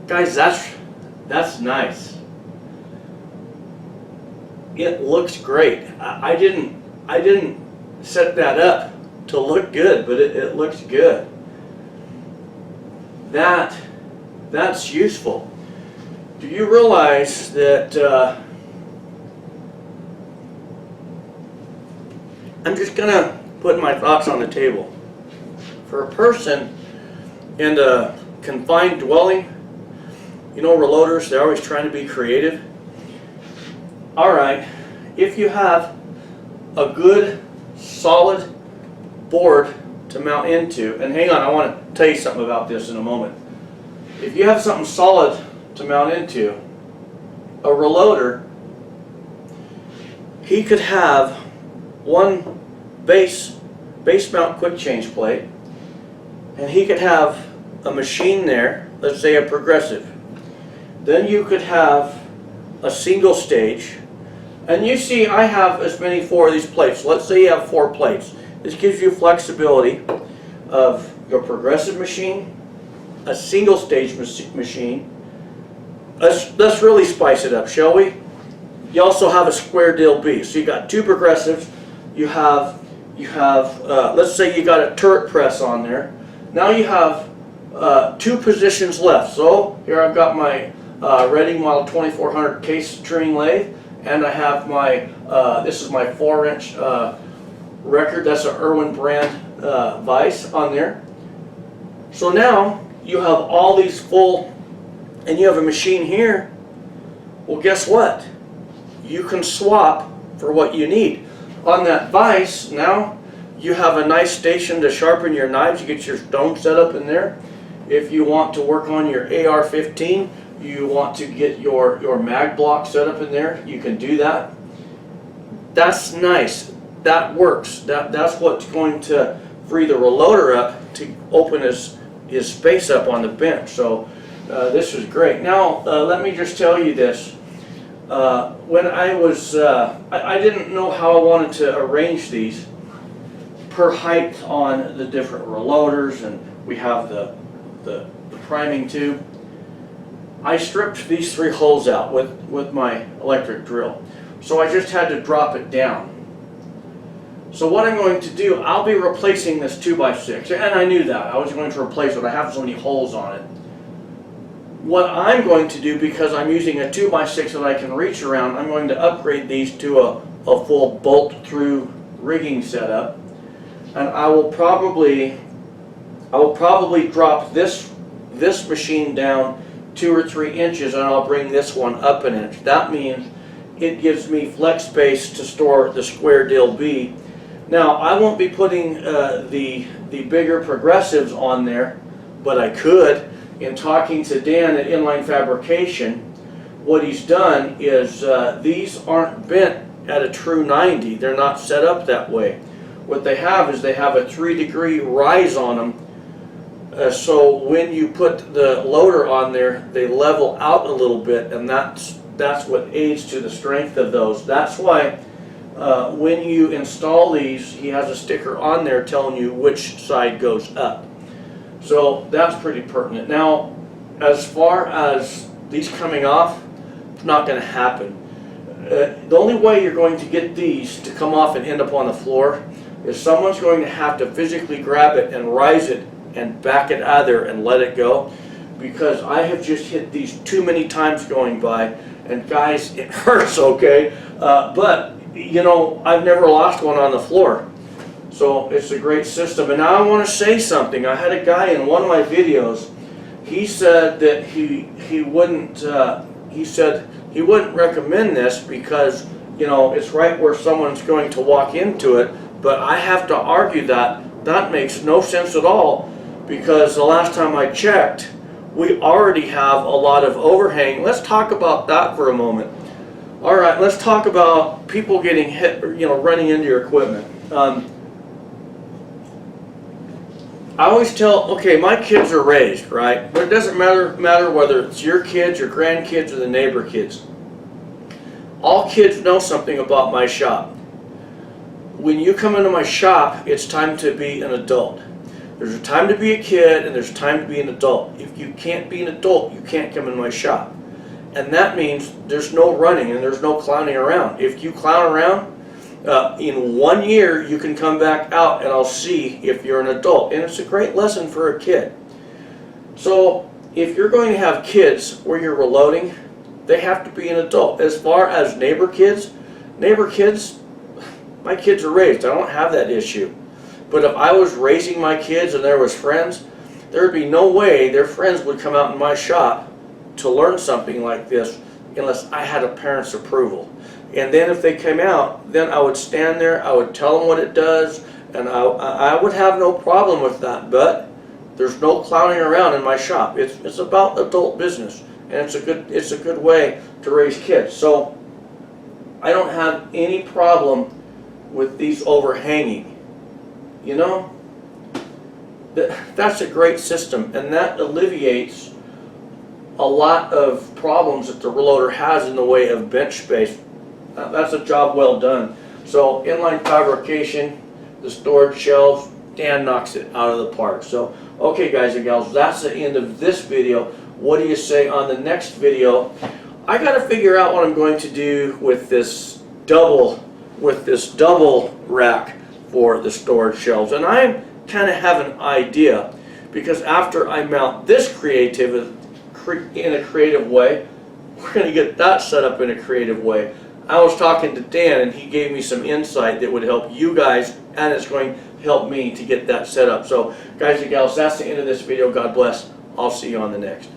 Guys, that's nice. It looks great. I didn't set that up to look good, but it looks good. That's useful. Do you realize that I'm just gonna put my thoughts on the table. For a person in a confined dwelling, you know, reloaders, they're always trying to be creative. Alright, if you have a good solid board to mount into, and hang on, I want to tell you something about this in a moment. If you have something solid to mount into, a reloader, he could have one base mount quick change plate, and he could have a machine there, let's say a progressive. Then you could have a single stage, and you see I have as many 4 of these plates. Let's say you have 4 plates. This gives you flexibility of your progressive machine, a single stage machine. Let's really spice it up, shall we? You also have a square deal B. So you got 2 progressives. You have let's say you got a turret press on there. Now you have 2 positions left. So here I've got my Reading Model 2400 case turning lathe, and I have my this is my 4-inch record. That's an Irwin brand vise on there. So now you have all these full, and you have a machine here. Well, guess what? You can swap for what you need. On that vise, now you have a nice station to sharpen your knives. You get your stone set up in there. If you want to work on your AR-15, you want to get your mag block set up in there, you can do that. That's nice. That works. That's what's going to free the reloader up to open his space up on the bench. So this is great. Now let me just tell you this. When I was, I didn't know how I wanted to arrange these per height on the different reloaders, and we have the priming tube. I stripped these 3 holes out with my electric drill. So I just had to drop it down. So what I'm going to do, I'll be replacing this 2x6, and I knew that. I was going to replace it. I have so many holes on it. What I'm going to do, because I'm using a 2x6 that I can reach around, I'm going to upgrade these to a full bolt-through rigging setup. And I will probably drop this machine down 2 or 3 inches, and I'll bring this one up an inch. That means it gives me flex space to store the square deal B. Now, I won't be putting the bigger progressives on there, but I could. In talking to Dan at Inline Fabrication, what he's done is these aren't bent at a true 90. They're not set up that way. What they have is they have a 3-degree rise on them. So when you put the loader on there, they level out a little bit, and that's what aids to the strength of those. That's why when you install these, he has a sticker on there telling you which side goes up. So that's pretty pertinent. Now, as far as these coming off, it's not going to happen. The only way you're going to get these to come off and end up on the floor is someone's going to have to physically grab it and rise it and back it out of there and let it go, because I have just hit these too many times going by, and guys, it hurts, okay? But, you know, I've never lost one on the floor. So it's a great system. And now I want to say something. I had a guy in one of my videos, he said that he wouldn't recommend this because, you know, it's right where someone's going to walk into it. But I have to argue that makes no sense at all, because the last time I checked, we already have a lot of overhang. Let's talk about that for a moment. All right, let's talk about people getting hit, you know, running into your equipment. I always tell, okay, my kids are raised, right? But it doesn't matter whether it's your kids, your grandkids, or the neighbor kids. All kids know something about my shop. When you come into my shop, it's time to be an adult. There's a time to be a kid and there's time to be an adult. If you can't be an adult, you can't come in my shop. And that means there's no running and there's no clowning around. If you clown around, in 1 year you can come back out and I'll see if you're an adult. And it's a great lesson for a kid. So if you're going to have kids where you're reloading, they have to be an adult. As far as neighbor kids, my kids are raised. I don't have that issue. But if I was raising my kids and there was friends, there would be no way their friends would come out in my shop to learn something like this unless I had a parent's approval. And then if they came out, then I would stand there, I would tell them what it does, and I would have no problem with that. But there's no clowning around in my shop. It's about adult business, and it's a good way to raise kids. So I don't have any problem with these overhanging. You know, that's a great system, and that alleviates a lot of problems that the reloader has in the way of bench space. That's a job well done. So Inline Fabrication, the storage shelves, Dan knocks it out of the park. So okay guys and gals, that's the end of this video. What do you say on the next video? I got to figure out what I'm going to do with this double rack for the storage shelves, and I kind of have an idea, because after I mount this in a creative way, we're going to get that set up in a creative way. I was talking to Dan and he gave me some insight that would help you guys, and it's going to help me to get that set up. So guys and gals, that's the end of this video. God bless. I'll see you on the next.